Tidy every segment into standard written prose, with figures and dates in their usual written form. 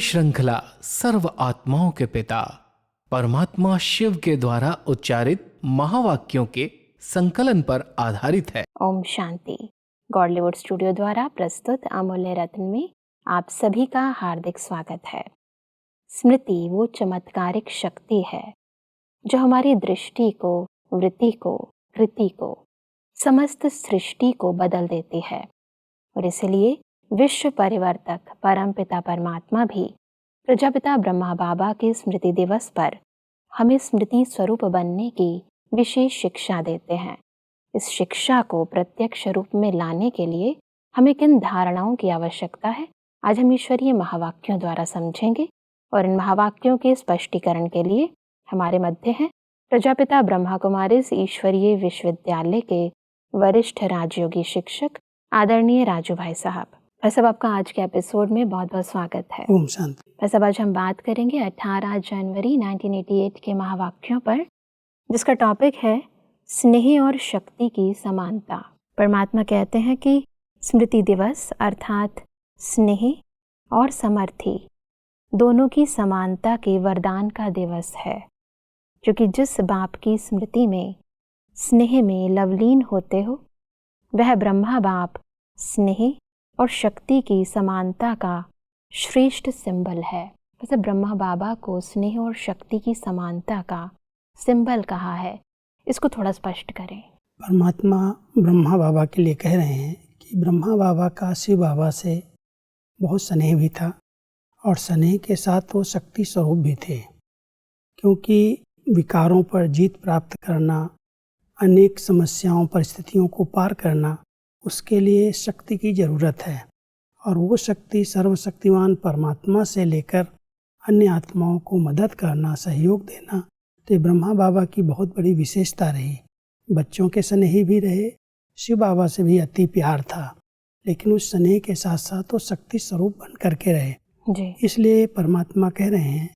श्रृंखला सर्व आत्माओं के पिता परमात्मा शिव के द्वारा उच्चारित महावाक्यों के संकलन पर आधारित है। ओम शांति। गॉडलीवुड स्टूडियो द्वारा प्रस्तुत अमूल्य रत्न में आप सभी का हार्दिक स्वागत है। स्मृति वो चमत्कारिक शक्ति है जो हमारी दृष्टि को, वृत्ति को, कृति को, समस्त सृष्टि को बदल देती है। और इसलिए विश्व परिवर्तक परमपिता परमात्मा भी प्रजापिता ब्रह्मा बाबा के स्मृति दिवस पर हमें स्मृति स्वरूप बनने की विशेष शिक्षा देते हैं। इस शिक्षा को प्रत्यक्ष रूप में लाने के लिए हमें किन धारणाओं की आवश्यकता है, आज हम ईश्वरीय महावाक्यों द्वारा समझेंगे। और इन महावाक्यों के स्पष्टीकरण के लिए हमारे मध्य हैं प्रजापिता ब्रह्मा कुमारीज ईश्वरीय विश्वविद्यालय के वरिष्ठ राजयोगी शिक्षक आदरणीय राजू भाई साहब। भाई साहब, आपका आज के एपिसोड में बहुत बहुत स्वागत है। ओम शांति। भाई साहब, आज हम बात करेंगे 18 जनवरी 1988 के महावाक्यों पर, जिसका टॉपिक है स्नेह और शक्ति की समानता। परमात्मा कहते हैं कि स्मृति दिवस अर्थात स्नेह और समर्थी दोनों की समानता के वरदान का दिवस है, क्योंकि जिस बाप की स्मृति में स्नेह में लवलीन होते हो वह ब्रह्मा बाप स्नेह और शक्ति की समानता का श्रेष्ठ सिंबल है। वैसे ब्रह्मा बाबा को स्नेह और शक्ति की समानता का सिंबल कहा है, इसको थोड़ा स्पष्ट करें। परमात्मा ब्रह्मा बाबा के लिए कह रहे हैं कि ब्रह्मा बाबा का शिव बाबा से बहुत स्नेह भी था और स्नेह के साथ वो शक्ति स्वरूप भी थे, क्योंकि विकारों पर जीत प्राप्त करना, अनेक समस्याओं परिस्थितियों को पार करना, उसके लिए शक्ति की ज़रूरत है। और वो शक्ति सर्वशक्तिमान परमात्मा से लेकर अन्य आत्माओं को मदद करना, सहयोग देना, तो ब्रह्मा बाबा की बहुत बड़ी विशेषता रही। बच्चों के स्नेही भी रहे, शिव बाबा से भी अति प्यार था, लेकिन उस स्नेह के साथ साथ वो शक्ति स्वरूप बन करके रहे जी। इसलिए परमात्मा कह रहे हैं,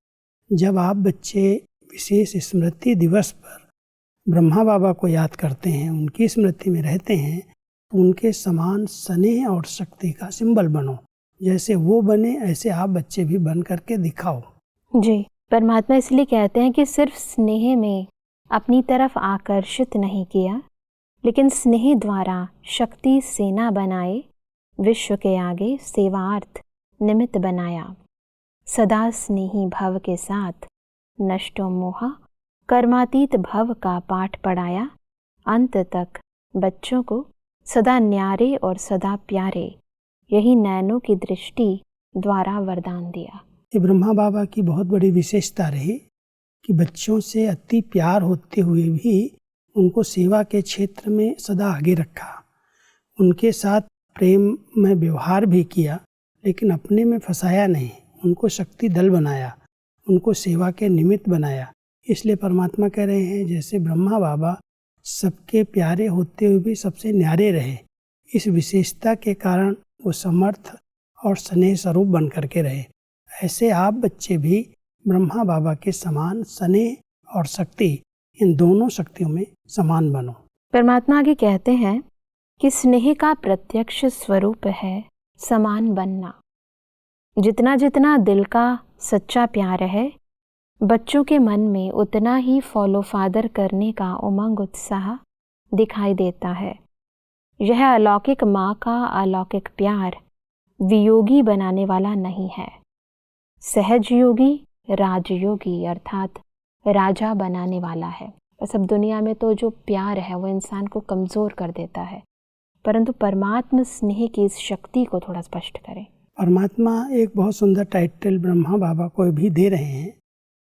जब आप बच्चे विशेष स्मृति दिवस पर ब्रह्मा बाबा को याद करते हैं, उनकी स्मृति में रहते हैं, तो उनके समान स्नेह और शक्ति का सिंबल बनो। जैसे वो बने ऐसे आप बच्चे भी बन करके दिखाओ। जी, परमात्मा इसलिए कहते हैं कि सिर्फ स्नेह में अपनी तरफ आकर्षित नहीं किया, लेकिन स्नेह द्वारा शक्ति सेना बनाए, विश्व के आगे सेवार्थ निमित्त बनाया। सदा स्नेही भव के साथ नष्टो मोहा कर्मातीत भव का पाठ पढ़ाया। अंत तक बच्चों को सदा न्यारे और सदा प्यारे यही नैनों की दृष्टि द्वारा वरदान दिया। ये ब्रह्मा बाबा की बहुत बड़ी विशेषता रही कि बच्चों से अति प्यार होते हुए भी उनको सेवा के क्षेत्र में सदा आगे रखा। उनके साथ प्रेम में व्यवहार भी किया, लेकिन अपने में फंसाया नहीं। उनको शक्ति दल बनाया, उनको सेवा के निमित्त बनाया। इसलिए परमात्मा कह रहे हैं, जैसे ब्रह्मा बाबा सबके प्यारे होते हुए भी सबसे न्यारे रहे, इस विशेषता के कारण वो समर्थ और स्नेह स्वरूप बन करके रहे, ऐसे आप बच्चे भी ब्रह्मा बाबा के समान स्नेह और शक्ति, इन दोनों शक्तियों में समान बनो। परमात्मा आगे कहते हैं कि स्नेह का प्रत्यक्ष स्वरूप है समान बनना। जितना जितना दिल का सच्चा प्यार है, बच्चों के मन में उतना ही फॉलो फादर करने का उमंग उत्साह दिखाई देता है। यह अलौकिक माँ का अलौकिक प्यार वियोगी बनाने वाला नहीं है, सहज योगी राजयोगी अर्थात राजा बनाने वाला है। बस अब दुनिया में तो जो प्यार है वो इंसान को कमज़ोर कर देता है, परंतु परमात्मा स्नेह की इस शक्ति को थोड़ा स्पष्ट करें। परमात्मा एक बहुत सुंदर टाइटल ब्रह्मा बाबा को भी दे रहे हैं,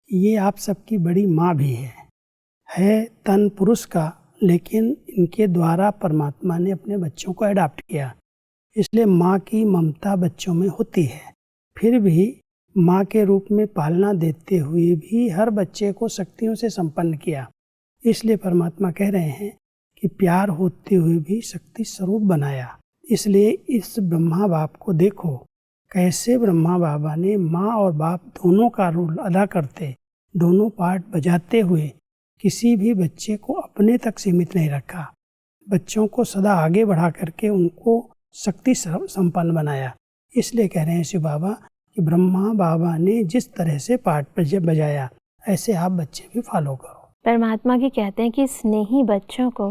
ये आप सबकी बड़ी माँ भी है तन पुरुष का, लेकिन इनके द्वारा परमात्मा ने अपने बच्चों को अडॉप्ट किया, इसलिए माँ की ममता बच्चों में होती है। फिर भी माँ के रूप में पालना देते हुए भी हर बच्चे को शक्तियों से संपन्न किया। इसलिए परमात्मा कह रहे हैं कि प्यार होते हुए भी शक्ति स्वरूप बनाया। इसलिए इस ब्रह्मा बाप को देखो, कैसे ब्रह्मा बाबा ने माँ और बाप दोनों का रोल अदा करते, दोनों पार्ट बजाते हुए किसी भी बच्चे को अपने तक सीमित नहीं रखा, बच्चों को सदा आगे बढ़ा करके उनको शक्ति संपन्न बनाया। इसलिए कह रहे हैं शिव बाबा कि ब्रह्मा बाबा ने जिस तरह से पाठ बजाया ऐसे आप बच्चे भी फॉलो करो। परमात्मा की कहते हैं कि स्नेही बच्चों को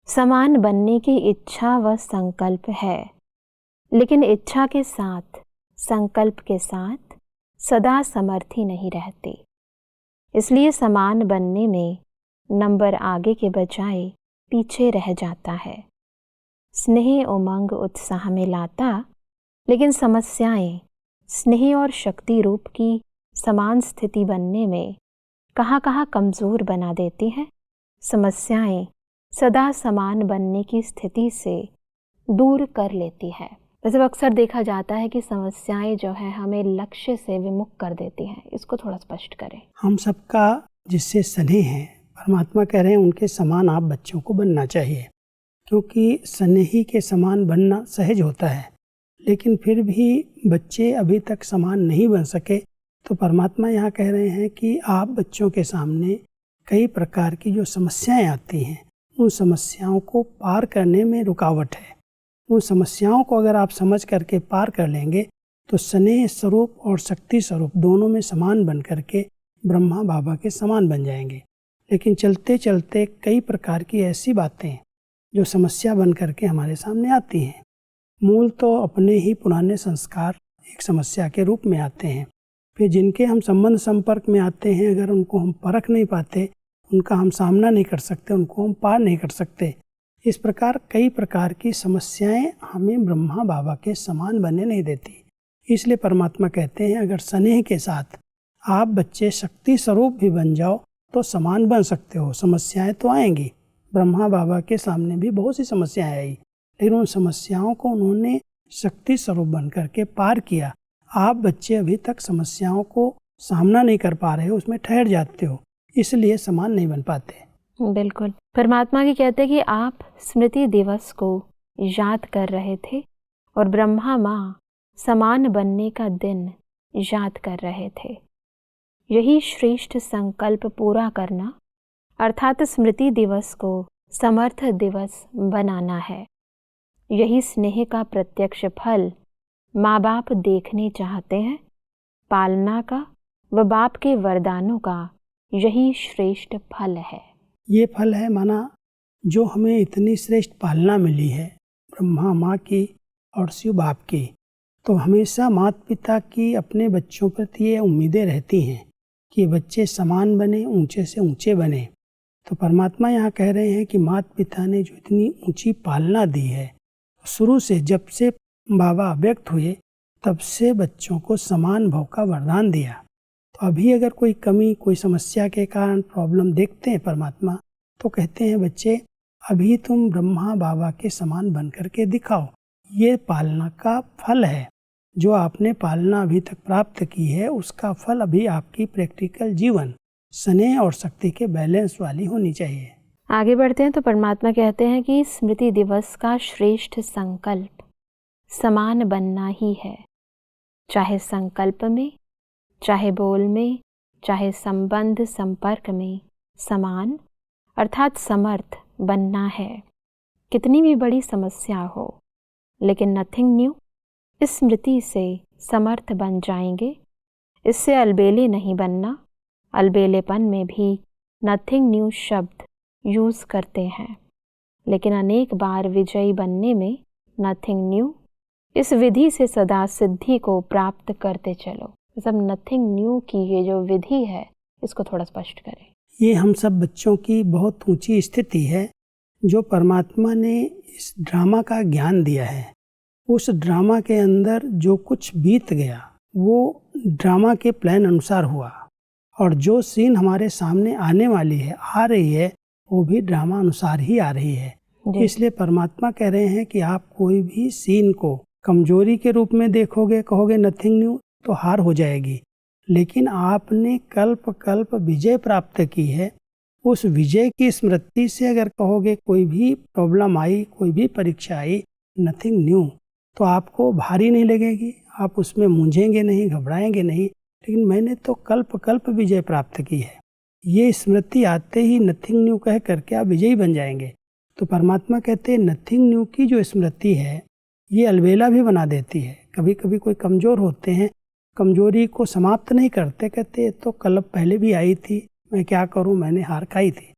समान बनने की इच्छा व संकल्प है, लेकिन इच्छा के साथ, संकल्प के साथ सदा समर्थी नहीं रहती। इसलिए समान बनने में नंबर आगे के बजाय पीछे रह जाता है। स्नेह उमंग उत्साह में लाता, लेकिन समस्याएं स्नेह और शक्ति रूप की समान स्थिति बनने में कहाँ कमजोर बना देती हैं। समस्याएं सदा समान बनने की स्थिति से दूर कर लेती है। वैसे अक्सर देखा जाता है कि समस्याएं जो है हमें लक्ष्य से विमुख कर देती हैं। इसको थोड़ा स्पष्ट करें। हम सबका जिससे स्नेह है, परमात्मा कह रहे हैं उनके समान आप बच्चों को बनना चाहिए, क्योंकि स्नेही के समान बनना सहज होता है। लेकिन फिर भी बच्चे अभी तक समान नहीं बन सके, तो परमात्मा यहाँ कह रहे हैं कि आप बच्चों के सामने कई प्रकार की जो समस्याएं आती हैं, उन समस्याओं को पार करने में रुकावट है। उन समस्याओं को अगर आप समझ करके पार कर लेंगे तो स्नेह स्वरूप और शक्ति स्वरूप दोनों में समान बन करके ब्रह्मा बाबा के समान बन जाएंगे। लेकिन चलते चलते कई प्रकार की ऐसी बातें जो समस्या बन करके हमारे सामने आती हैं। मूल तो अपने ही पुराने संस्कार एक समस्या के रूप में आते हैं। फिर जिनके हम संबंध संपर्क में आते हैं, अगर उनको हम परख नहीं पाते, उनका हम सामना नहीं कर सकते, उनको हम पार नहीं कर सकते। इस प्रकार कई प्रकार की समस्याएं हमें ब्रह्मा बाबा के समान बनने नहीं देती। इसलिए परमात्मा कहते हैं अगर स्नेह के साथ आप बच्चे शक्ति स्वरूप भी बन जाओ तो समान बन सकते हो। समस्याएं तो आएंगी, ब्रह्मा बाबा के सामने भी बहुत सी समस्याएं आई, लेकिन उन समस्याओं को उन्होंने शक्ति स्वरूप बन करके पार किया। आप बच्चे अभी तक समस्याओं को सामना नहीं कर पा रहे हो, उसमें ठहर जाते हो, इसलिए समान नहीं बन पाते। बिल्कुल। परमात्मा की कहते हैं कि आप स्मृति दिवस को याद कर रहे थे और ब्रह्मा माँ समान बनने का दिन याद कर रहे थे। यही श्रेष्ठ संकल्प पूरा करना अर्थात स्मृति दिवस को समर्थ दिवस बनाना है। यही स्नेह का प्रत्यक्ष फल माँ बाप देखने चाहते हैं। पालना का व बाप के वरदानों का यही श्रेष्ठ फल है। ये फल है माना जो हमें इतनी श्रेष्ठ पालना मिली है ब्रह्मा माँ की और शिव बाप की, तो हमेशा माता पिता की अपने बच्चों प्रति ये उम्मीदें रहती हैं कि बच्चे समान बने, ऊंचे से ऊंचे बने। तो परमात्मा यहाँ कह रहे हैं कि माता पिता ने जो इतनी ऊंची पालना दी है, शुरू से जब से बाबा व्यक्त हुए तब से बच्चों को समान भाव का वरदान दिया। तो अभी अगर कोई कमी, कोई समस्या के कारण प्रॉब्लम देखते हैं परमात्मा, तो कहते हैं बच्चे अभी तुम ब्रह्मा बाबा के समान बन करके दिखाओ। ये पालना का फल है, जो आपने पालना अभी तक प्राप्त की है उसका फल अभी आपकी प्रैक्टिकल जीवन स्नेह और शक्ति के बैलेंस वाली होनी चाहिए। आगे बढ़ते हैं तो परमात्मा कहते हैं कि स्मृति दिवस का श्रेष्ठ संकल्प समान बनना ही है। चाहे संकल्प में, चाहे बोल में, चाहे संबंध संपर्क में समान अर्थात समर्थ बनना है। कितनी भी बड़ी समस्या हो, लेकिन नथिंग न्यू इस स्मृति से समर्थ बन जाएंगे। इससे अलबेले नहीं बनना। अलबेलेपन में भी नथिंग न्यू शब्द यूज़ करते हैं, लेकिन अनेक बार विजयी बनने में नथिंग न्यू इस विधि से सदा सिद्धि को प्राप्त करते चलो। सब नथिंग न्यू की ये जो विधि है इसको थोड़ा स्पष्ट करें। ये हम सब बच्चों की बहुत ऊंची स्थिति है जो परमात्मा ने इस ड्रामा का ज्ञान दिया है। उस ड्रामा के अंदर जो कुछ बीत गया वो ड्रामा के प्लान अनुसार हुआ, और जो सीन हमारे सामने आने वाली है, आ रही है, वो भी ड्रामा अनुसार ही आ रही है। इसलिए परमात्मा कह रहे हैं कि आप कोई भी सीन को कमजोरी के रूप में देखोगे, कहोगे नथिंग न्यू, तो हार हो जाएगी। लेकिन आपने कल्प कल्प विजय प्राप्त की है। उस विजय की स्मृति से अगर कहोगे कोई भी प्रॉब्लम आई, कोई भी परीक्षा आई, नथिंग न्यू, तो आपको भारी नहीं लगेगी, आप उसमें मूंझेंगे नहीं, घबराएंगे नहीं। लेकिन मैंने तो कल्प कल्प विजय प्राप्त की है, ये स्मृति आते ही नथिंग न्यू कह करके आप विजयी बन जाएंगे। तो परमात्मा कहते हैं नथिंग न्यू की जो स्मृति है ये अलबेला भी बना देती है। कभी कभी कोई कमज़ोर होते हैं कमजोरी को समाप्त नहीं करते, कहते तो कल पहले भी आई थी, मैं क्या करूं, मैंने हार खाई थी।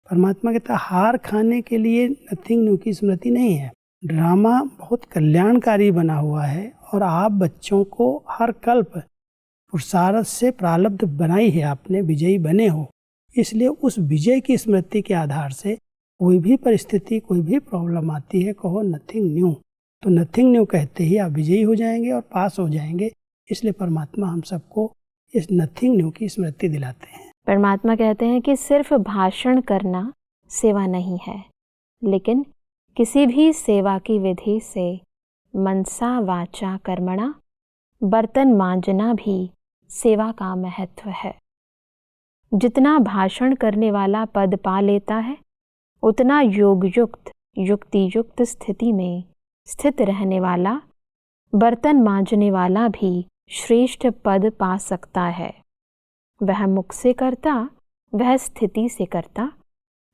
परमात्मा कहता हार खाने के लिए नथिंग न्यू की स्मृति नहीं है। ड्रामा बहुत कल्याणकारी बना हुआ है और आप बच्चों को हर कल्प पुरुषार्थ से प्रारब्ध बनाई है, आपने विजयी बने हो। इसलिए उस विजय की स्मृति के आधार से कोई भी परिस्थिति, कोई भी प्रॉब्लम आती है, कहो नथिंग न्यू, तो नथिंग न्यू कहते ही आप विजयी हो जाएंगे और पास हो जाएंगे। इसलिए परमात्मा हम सबको इस नथिंग न्यू की स्मृति दिलाते हैं। परमात्मा कहते हैं कि सिर्फ भाषण करना सेवा नहीं है, लेकिन किसी भी सेवा की विधि से मनसा वाचा कर्मणा बर्तन मांजना भी सेवा का महत्व है। जितना भाषण करने वाला पद पा लेता है, उतना योग युक्त युक्ति युक्त स्थिति में स्थित रहने वाला बर्तन मांजने वाला भी श्रेष्ठ पद पा सकता है। वह मुख से करता, वह स्थिति से करता,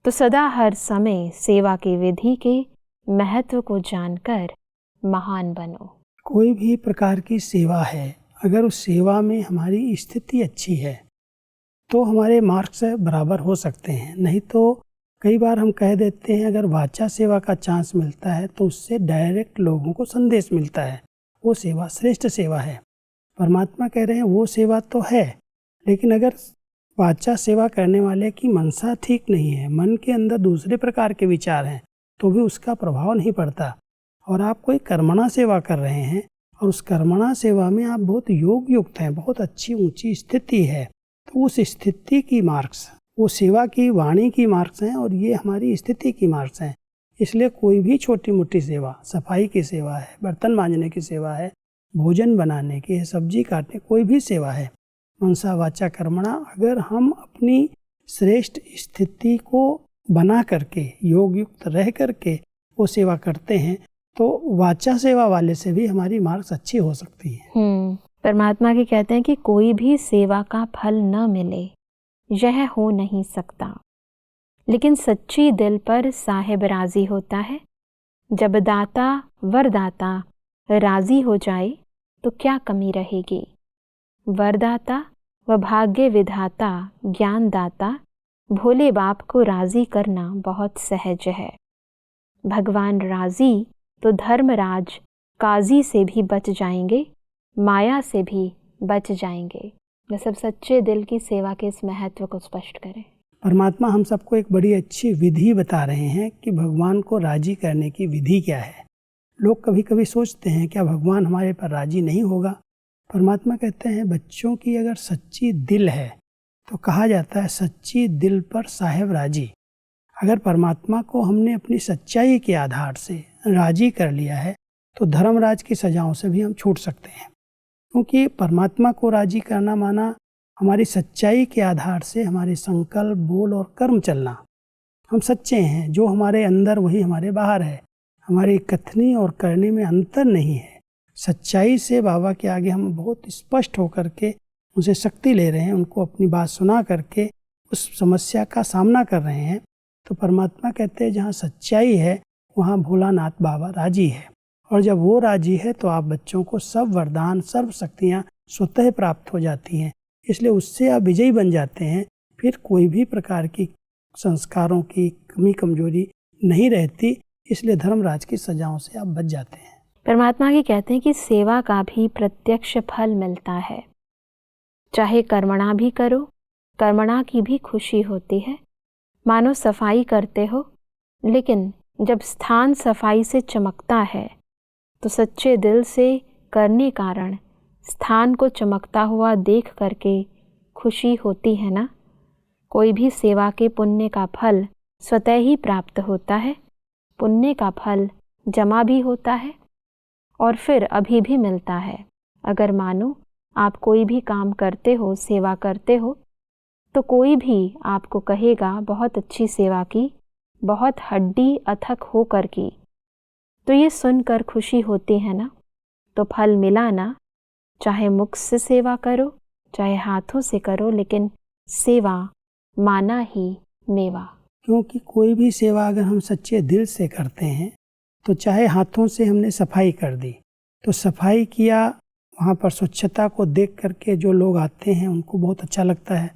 तो सदा हर समय सेवा की विधि के महत्व को जानकर महान बनो। कोई भी प्रकार की सेवा है, अगर उस सेवा में हमारी स्थिति अच्छी है तो हमारे मार्क्स बराबर हो सकते हैं। नहीं तो कई बार हम कह देते हैं अगर वाचा सेवा का चांस मिलता है तो उससे डायरेक्ट लोगों को संदेश मिलता है, वो सेवा श्रेष्ठ सेवा है। परमात्मा कह रहे हैं वो सेवा तो है, लेकिन अगर वाचा सेवा करने वाले की मनसा ठीक नहीं है, मन के अंदर दूसरे प्रकार के विचार हैं, तो भी उसका प्रभाव नहीं पड़ता। और आप कोई कर्मणा सेवा कर रहे हैं और उस कर्मणा सेवा में आप बहुत योग युक्त हैं, बहुत अच्छी ऊंची स्थिति है, तो उस स्थिति की मार्क्स, वो सेवा की वाणी की मार्क्स हैं और ये हमारी स्थिति की मार्क्स हैं। इसलिए कोई भी छोटी मोटी सेवा, सफाई की सेवा है, बर्तन मांजने की सेवा है, भोजन बनाने की है, सब्जी काटने, कोई भी सेवा है, मनसा वाचा कर्मणा, अगर हम अपनी श्रेष्ठ स्थिति को बना करके योग युक्त रह करके वो सेवा करते हैं तो वाचा सेवा वाले से भी हमारी मार्क्स अच्छी हो सकती है। परमात्मा के कहते हैं कि कोई भी सेवा का फल न मिले यह हो नहीं सकता, लेकिन सच्ची दिल पर साहिब राजी होता है। जब दाता वरदाता राजी हो जाए तो क्या कमी रहेगी। वरदाता व भाग्य विधाता ज्ञानदाता भोले बाप को राजी करना बहुत सहज है। भगवान राजी तो धर्मराज काजी से भी बच जाएंगे, माया से भी बच जाएंगे। वह सब सच्चे दिल की सेवा के इस महत्व को स्पष्ट करें। परमात्मा हम सबको एक बड़ी अच्छी विधि बता रहे हैं कि भगवान को राजी करने की विधि क्या है। लोग कभी कभी सोचते हैं क्या भगवान हमारे पर राजी नहीं होगा। परमात्मा कहते हैं बच्चों की अगर सच्ची दिल है तो कहा जाता है सच्ची दिल पर साहिब राजी। अगर परमात्मा को हमने अपनी सच्चाई के आधार से राजी कर लिया है तो धर्मराज की सजाओं से भी हम छूट सकते हैं, क्योंकि परमात्मा को राजी करना माना हमारी सच्चाई के आधार से हमारे संकल्प, बोल और कर्म चलना। हम सच्चे हैं, जो हमारे अंदर वही हमारे बाहर है, हमारी कथनी और करने में अंतर नहीं है। सच्चाई से बाबा के आगे हम बहुत स्पष्ट होकर के उनसे शक्ति ले रहे हैं, उनको अपनी बात सुना करके उस समस्या का सामना कर रहे हैं। तो परमात्मा कहते हैं जहाँ सच्चाई है वहाँ भोलानाथ बाबा राजी है, और जब वो राजी है तो आप बच्चों को सब वरदान, सर्व शक्तियाँ स्वतः प्राप्त हो जाती हैं। इसलिए उससे आप विजयी बन जाते हैं। फिर कोई भी प्रकार की संस्कारों की कमी कमजोरी नहीं रहती। इसलिए धर्मराज की सजाओं से आप बच जाते हैं। परमात्मा के कहते हैं कि सेवा का भी प्रत्यक्ष फल मिलता है। चाहे कर्मणा भी करो, कर्मणा की भी खुशी होती है। मानो सफाई करते हो, लेकिन जब स्थान सफाई से चमकता है तो सच्चे दिल से करने कारण स्थान को चमकता हुआ देख करके खुशी होती है ना। कोई भी सेवा के पुण्य का फल स्वतः ही प्राप्त होता है। पुण्य का फल जमा भी होता है और फिर अभी भी मिलता है। अगर मानो आप कोई भी काम करते हो, सेवा करते हो, तो कोई भी आपको कहेगा बहुत अच्छी सेवा की, बहुत हड्डी अथक होकर की, तो ये सुनकर खुशी होती है ना। तो फल मिला ना, चाहे मुख से सेवा करो, चाहे हाथों से करो, लेकिन सेवा माना ही मेवा। क्योंकि कोई भी सेवा अगर हम सच्चे दिल से करते हैं तो चाहे हाथों से हमने सफाई कर दी, तो सफाई किया वहाँ पर स्वच्छता को देख करके जो लोग आते हैं उनको बहुत अच्छा लगता है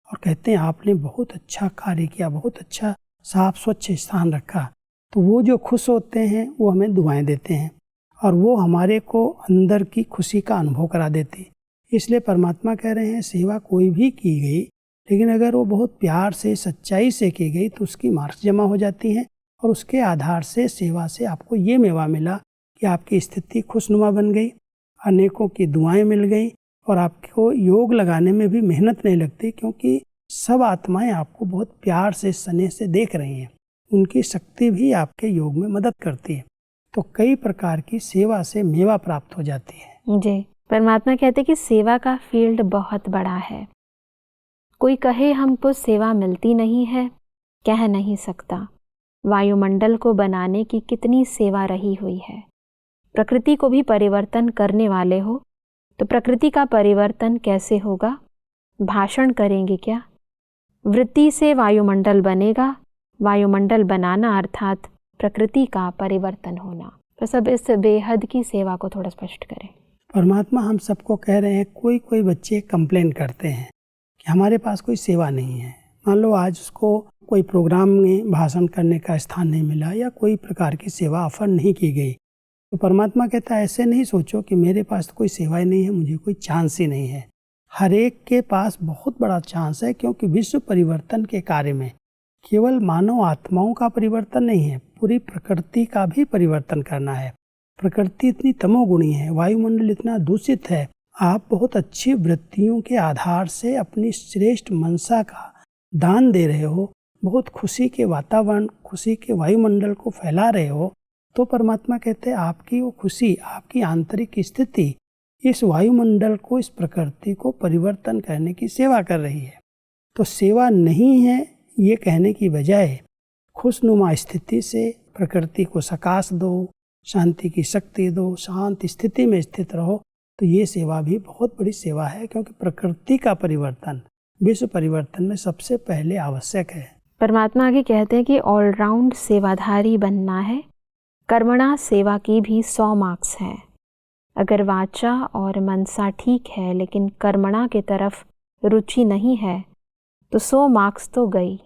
और कहते हैं आपने बहुत अच्छा कार्य किया, बहुत अच्छा साफ स्वच्छ स्थान रखा। तो वो जो खुश होते हैं वो हमें दुआएं देते हैं और वो हमारे को अंदर की खुशी का अनुभव करा देते हैं। इसलिए परमात्मा कह रहे हैं सेवा कोई भी की गई, लेकिन अगर वो बहुत प्यार से सच्चाई से की गई तो उसकी मार्क्स जमा हो जाती हैं और उसके आधार से सेवा से आपको ये मेवा मिला कि आपकी स्थिति खुशनुमा बन गई, अनेकों की दुआएं मिल गई और आपको योग लगाने में भी मेहनत नहीं लगती, क्योंकि सब आत्माएं आपको बहुत प्यार से स्नेह से देख रही हैं। उनकी शक्ति भी आपके योग में मदद करती है। तो कई प्रकार की सेवा से मेवा प्राप्त हो जाती है। जी, परमात्मा कहते कि सेवा का फील्ड बहुत बड़ा है। कोई कहे हमको सेवा मिलती नहीं है, कह नहीं सकता। वायुमंडल को बनाने की कितनी सेवा रही हुई है। प्रकृति को भी परिवर्तन करने वाले हो तो प्रकृति का परिवर्तन कैसे होगा? भाषण करेंगे क्या? वृत्ति से वायुमंडल बनेगा। वायुमंडल बनाना अर्थात प्रकृति का परिवर्तन होना। तो सब इस बेहद की सेवा को थोड़ा स्पष्ट करें। परमात्मा हम सबको कह रहे हैं, कोई बच्चे कंप्लेन करते हैं कि हमारे पास कोई सेवा नहीं है। मान लो आज उसको कोई प्रोग्राम में भाषण करने का स्थान नहीं मिला या कोई प्रकार की सेवा ऑफर नहीं की गई, तो परमात्मा कहता है ऐसे नहीं सोचो कि मेरे पास तो कोई सेवा ही नहीं है, मुझे कोई चांस ही नहीं है। हर एक के पास बहुत बड़ा चांस है, क्योंकि विश्व परिवर्तन के कार्य में केवल मानव आत्माओं का परिवर्तन नहीं है, पूरी प्रकृति का भी परिवर्तन करना है। प्रकृति इतनी तमोगुणी है, वायुमंडल इतना दूषित है। आप बहुत अच्छी वृत्तियों के आधार से अपनी श्रेष्ठ मनसा का दान दे रहे हो, बहुत खुशी के वातावरण, खुशी के वायुमंडल को फैला रहे हो, तो परमात्मा कहते हैं आपकी वो खुशी, आपकी आंतरिक स्थिति इस वायुमंडल को, इस प्रकृति को परिवर्तन करने की सेवा कर रही है। तो सेवा नहीं है ये कहने की बजाय खुशनुमा स्थिति से प्रकृति को सकाश दो, शांति की शक्ति दो, शांत स्थिति में स्थित रहो, तो ये सेवा भी बहुत बड़ी सेवा है, क्योंकि प्रकृति का परिवर्तन विश्व परिवर्तन में सबसे पहले आवश्यक है। परमात्मा आगे कहते हैं कि ऑलराउंड सेवाधारी बनना है। कर्मणा सेवा की भी 100 मार्क्स हैं। अगर वाचा और मनसा ठीक है लेकिन कर्मणा के तरफ रुचि नहीं है तो 100 मार्क्स तो गई।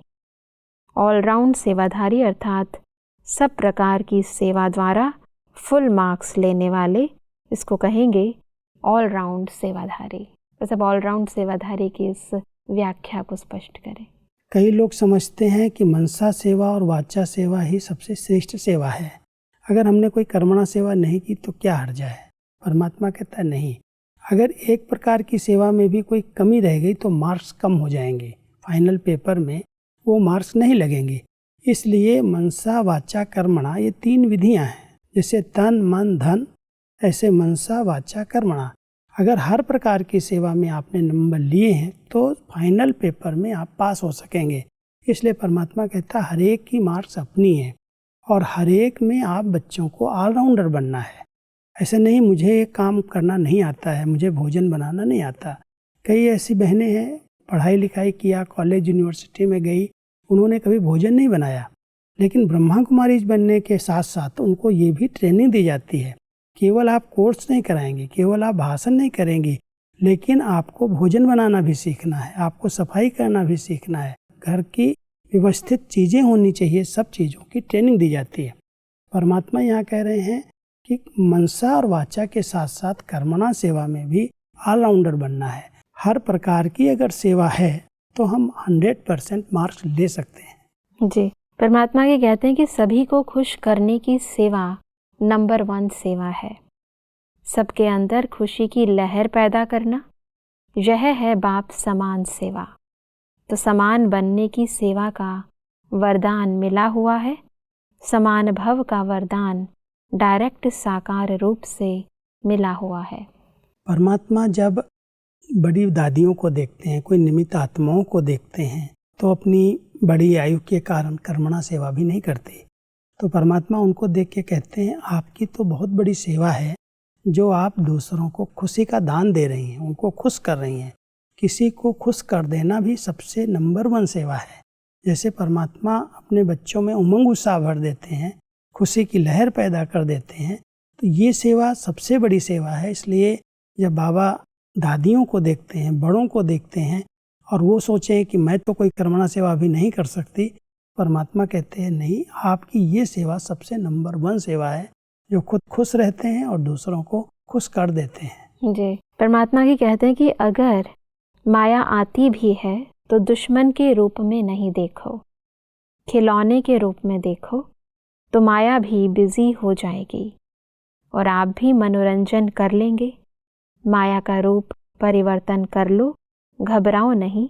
ऑलराउंड सेवाधारी अर्थात सब प्रकार की सेवा द्वारा फुल मार्क्स लेने वाले, इसको कहेंगे ऑलराउंड सेवाधारी। बस अब ऑलराउंड सेवाधारी की इस व्याख्या को स्पष्ट करें। कई लोग समझते हैं कि मनसा सेवा और वाचा सेवा ही सबसे श्रेष्ठ सेवा है। अगर हमने कोई कर्मणा सेवा नहीं की तो क्या हर्ज है? परमात्मा कहता है नहीं, अगर एक प्रकार की सेवा में भी कोई कमी रह गई तो मार्क्स कम हो जाएंगे, फाइनल पेपर में वो मार्क्स नहीं लगेंगे। इसलिए मनसा वाचा कर्मणा ये 3 विधियां हैं। जैसे तन मन धन, ऐसे मनसा वाचा कर्मणा। अगर हर प्रकार की सेवा में आपने नंबर लिए हैं तो फाइनल पेपर में आप पास हो सकेंगे। इसलिए परमात्मा कहता है हर एक की मार्क्स अपनी है और हर एक में आप बच्चों को ऑलराउंडर बनना है। ऐसा नहीं मुझे एक काम करना नहीं आता है, मुझे भोजन बनाना नहीं आता। कई ऐसी बहनें हैं पढ़ाई लिखाई किया, कॉलेज यूनिवर्सिटी में गई, उन्होंने कभी भोजन नहीं बनाया, लेकिन ब्रह्मा कुमारी बनने के साथ साथ उनको ये भी ट्रेनिंग दी जाती है। केवल आप कोर्स नहीं कराएंगे, केवल आप भाषण नहीं करेंगे, लेकिन आपको भोजन बनाना भी सीखना है, आपको सफाई करना भी सीखना है, घर की व्यवस्थित चीज़ें होनी चाहिए, सब चीज़ों की ट्रेनिंग दी जाती है। परमात्मा यहाँ कह रहे हैं कि मनसा और वाचा के साथ साथ कर्मणा सेवा में भी ऑलराउंडर बनना है। हर प्रकार की अगर सेवा है तो हम 100% मार्क्स ले सकते हैं। जी, परमात्मा ये कहते हैं कि सभी को खुश करने की सेवा नंबर 1 सेवा है। सबके अंदर खुशी की लहर पैदा करना, यह है बाप समान सेवा। तो समान बनने की सेवा का वरदान मिला हुआ है। समान भव का वरदान डायरेक्ट साकार रूप से मिला हुआ है। परमात्मा जब बड़ी दादियों को देखते हैं, कोई निमित्त आत्माओं को देखते हैं, तो अपनी बड़ी आयु के कारण कर्मणा सेवा भी नहीं करते। तो परमात्मा उनको देख के कहते हैं आपकी तो बहुत बड़ी सेवा है जो आप दूसरों को खुशी का दान दे रही हैं, उनको खुश कर रही हैं। किसी को खुश कर देना भी सबसे नंबर 1 सेवा है। जैसे परमात्मा अपने बच्चों में उमंग उत्साह भर देते हैं, खुशी की लहर पैदा कर देते हैं, तो ये सेवा सबसे बड़ी सेवा है। इसलिए जब बाबा दादियों को देखते हैं, बड़ों को देखते हैं और वो सोचें कि मैं तो कोई कर्मणा सेवा अभी नहीं कर सकती, परमात्मा कहते हैं नहीं, आपकी ये सेवा सबसे नंबर 1 सेवा है, जो खुद खुश रहते हैं और दूसरों को खुश कर देते हैं। जी, परमात्मा ही कहते हैं कि अगर माया आती भी है तो दुश्मन के रूप में नहीं देखो, खिलौने के रूप में देखो, तो माया भी बिजी हो जाएगी और आप भी मनोरंजन कर लेंगे। माया का रूप परिवर्तन कर लो, घबराओ नहीं,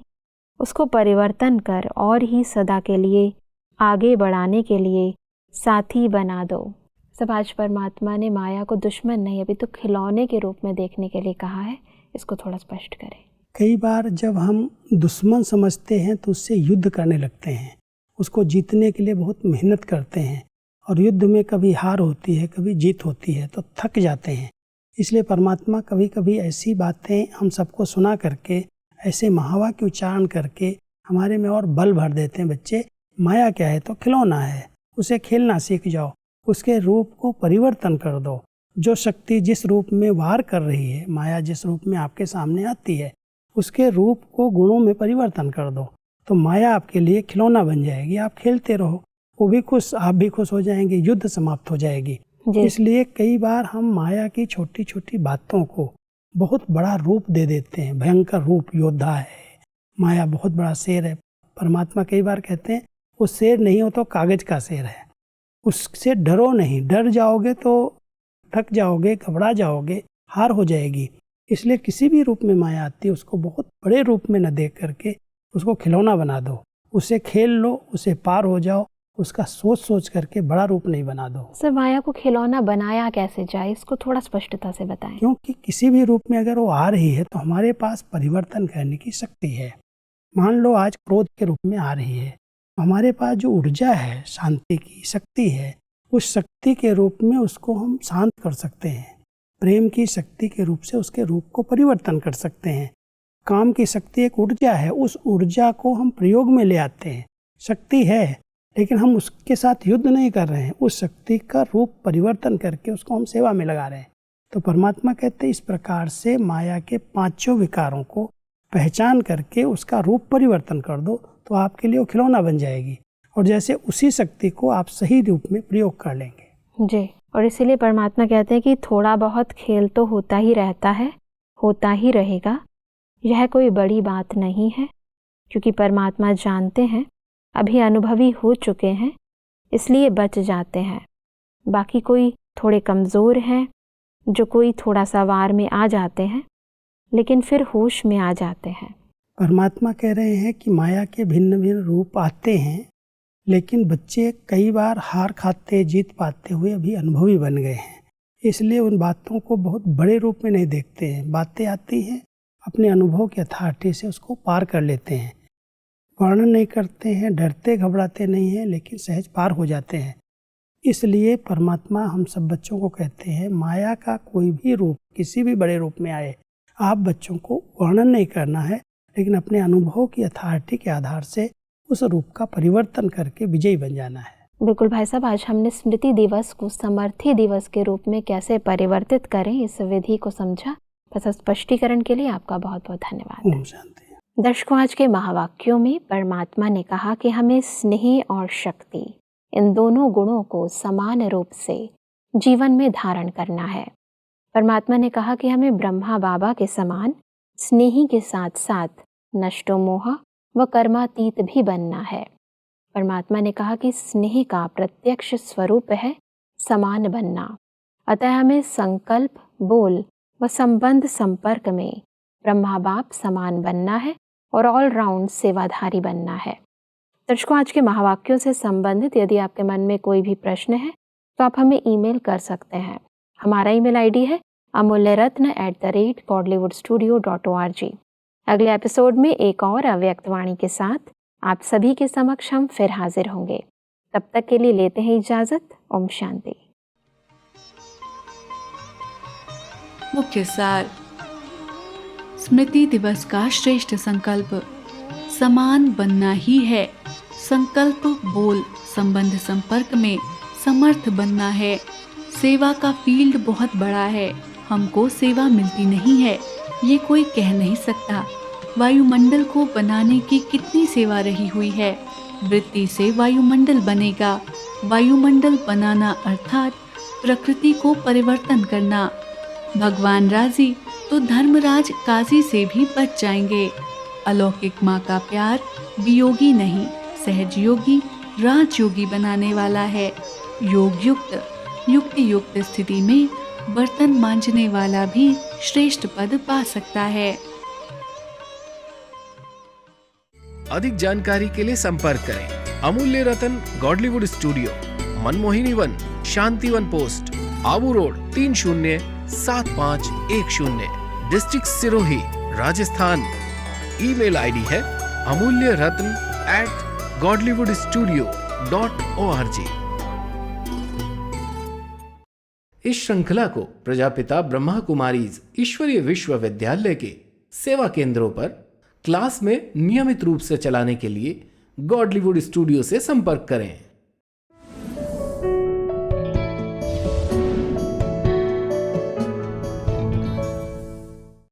उसको परिवर्तन कर और ही सदा के लिए आगे बढ़ाने के लिए साथी बना दो। सब आज परमात्मा ने माया को दुश्मन नहीं, अभी तो खिलौने के रूप में देखने के लिए कहा है, इसको थोड़ा स्पष्ट करें। कई बार जब हम दुश्मन समझते हैं तो उससे युद्ध करने लगते हैं, उसको जीतने के लिए बहुत मेहनत करते हैं और युद्ध में कभी हार होती है, कभी जीत होती है तो थक जाते हैं। इसलिए परमात्मा कभी कभी ऐसी बातें हम सबको सुना करके, ऐसे महावाक्य उच्चारण करके हमारे में और बल भर देते हैं। बच्चे, माया क्या है? तो खिलौना है, उसे खेलना सीख जाओ, उसके रूप को परिवर्तन कर दो। जो शक्ति जिस रूप में वार कर रही है, माया जिस रूप में आपके सामने आती है, उसके रूप को गुणों में परिवर्तन कर दो, तो माया आपके लिए खिलौना बन जाएगी। आप खेलते रहो, वो भी खुश, आप भी खुश हो जाएंगे, युद्ध समाप्त हो जाएगी। इसलिए कई बार हम माया की छोटी छोटी बातों को बहुत बड़ा रूप दे देते हैं। भयंकर रूप, योद्धा है माया, बहुत बड़ा शेर है। परमात्मा कई बार कहते हैं वो शेर नहीं हो तो कागज का शेर है, उससे डरो नहीं, डर जाओगे तो थक जाओगे, घबरा जाओगे, हार हो जाएगी। इसलिए किसी भी रूप में माया आती है उसको बहुत बड़े रूप में न देख करके उसको खिलौना बना दो, उसे खेल लो, उसे पार हो जाओ, उसका सोच सोच करके बड़ा रूप नहीं बना दो। सर, माया को खिलौना बनाया कैसे जाए, इसको थोड़ा स्पष्टता से बताएं। क्योंकि किसी भी रूप में अगर वो आ रही है तो हमारे पास परिवर्तन करने की शक्ति है। मान लो आज क्रोध के रूप में आ रही है, हमारे पास जो ऊर्जा है, शांति की शक्ति है, उस शक्ति के रूप में उसको हम शांत कर सकते हैं। प्रेम की शक्ति के रूप से उसके रूप को परिवर्तन कर सकते हैं। काम की शक्ति एक ऊर्जा है, उस ऊर्जा को हम प्रयोग में ले आते हैं। शक्ति है लेकिन हम उसके साथ युद्ध नहीं कर रहे हैं, उस शक्ति का रूप परिवर्तन करके उसको हम सेवा में लगा रहे हैं। तो परमात्मा कहते हैं इस प्रकार से माया के 5 विकारों को पहचान करके उसका रूप परिवर्तन कर दो, तो आपके लिए वो खिलौना बन जाएगी और जैसे उसी शक्ति को आप सही रूप में प्रयोग कर लेंगे। जी, और इसीलिए परमात्मा कहते हैं कि थोड़ा बहुत खेल तो होता ही रहता है, होता ही रहेगा, यह कोई बड़ी बात नहीं है, क्योंकि परमात्मा जानते हैं, अभी अनुभवी हो चुके हैं, इसलिए बच जाते हैं। बाकी कोई थोड़े कमज़ोर हैं, जो कोई थोड़ा सा वार में आ जाते हैं लेकिन फिर होश में आ जाते हैं। परमात्मा कह रहे हैं कि माया के भिन्न भिन्न रूप आते हैं, लेकिन बच्चे कई बार हार खाते, जीत पाते हुए अभी अनुभवी बन गए हैं, इसलिए उन बातों को बहुत बड़े रूप में नहीं देखते हैं। बातें आती हैं, अपने अनुभव की अथॉरिटी से उसको पार कर लेते हैं, वर्णन नहीं करते हैं, डरते घबराते नहीं हैं, लेकिन सहज पार हो जाते हैं। इसलिए परमात्मा हम सब बच्चों को कहते हैं, माया का कोई भी रूप किसी भी बड़े रूप में आए, आप बच्चों को वर्णन नहीं करना है, लेकिन अपने अनुभव की अथॉरिटी के आधार से उस रूप का परिवर्तन करके विजयी बन जाना है। बिल्कुल भाई साहब, आज हमने स्मृति दिवस को समर्थी दिवस के रूप में कैसे परिवर्तित करें, इस विधि को समझा। बस स्पष्टीकरण के लिए आपका बहुत बहुत धन्यवाद। ओम शांति। दर्शकों, आज के महावाक्यों में परमात्मा ने कहा कि हमें स्नेह और शक्ति, इन दोनों गुणों को समान रूप से जीवन में धारण करना है। परमात्मा ने कहा कि हमें ब्रह्मा बाबा के समान स्नेही के साथ साथ नष्टो मोह व कर्मातीत भी बनना है। परमात्मा ने कहा कि स्नेह का प्रत्यक्ष स्वरूप है समान बनना, अतः हमें संकल्प, बोल व संबंध संपर्क में ब्रह्मा बाप समान बनना है और ऑलराउंड सेवाधारी बनना है। दर्शकों, आज के महावाक्यों से संबंधित यदि आपके मन में कोई भी प्रश्न है तो आप हमें ईमेल कर सकते हैं। हमारा ईमेल आईडी है amulyaratna@godlywoodstudio.org। अगले एपिसोड में एक और अव्यक्त वाणी के साथ आप सभी के समक्ष हम फिर हाजिर होंगे। तब तक के लिए लेते हैं इजाजत। ओम शांति। मुख्य सार। स्मृति दिवस का श्रेष्ठ संकल्प समान बनना ही है। संकल्प, बोल, संबंध संपर्क में समर्थ बनना है। सेवा का फील्ड बहुत बड़ा है, हमको सेवा मिलती नहीं है, ये कोई कह नहीं सकता। वायुमंडल को बनाने की कितनी सेवा रही हुई है। वृत्ति से वायुमंडल बनेगा। वायुमंडल बनाना अर्थात प्रकृति को परिवर्तन करना। भगवान राजी तो धर्मराज काजी से भी बच जाएंगे। अलौकिक माँ का प्यार वियोगी नहीं, सहजयोगी राजयोगी बनाने वाला है। योग युक्त युक्ति युक्त स्थिति में बर्तन मांजने वाला भी श्रेष्ठ पद पा सकता है। अधिक जानकारी के लिए संपर्क करें Amulya Ratan Godlywood studio, Manmohini Van, Shantivan post, Abu road, 307510, district Sirohi, Rajasthan. Email ID है amulyaratn@godlywoodstudio.org। इस श्रृंखला को प्रजापिता ब्रह्मा कुमारीज ईश्वरीय विश्वविद्यालय के सेवा केंद्रों पर क्लास में नियमित रूप से चलाने के लिए गॉडलीवुड स्टूडियो से संपर्क करें।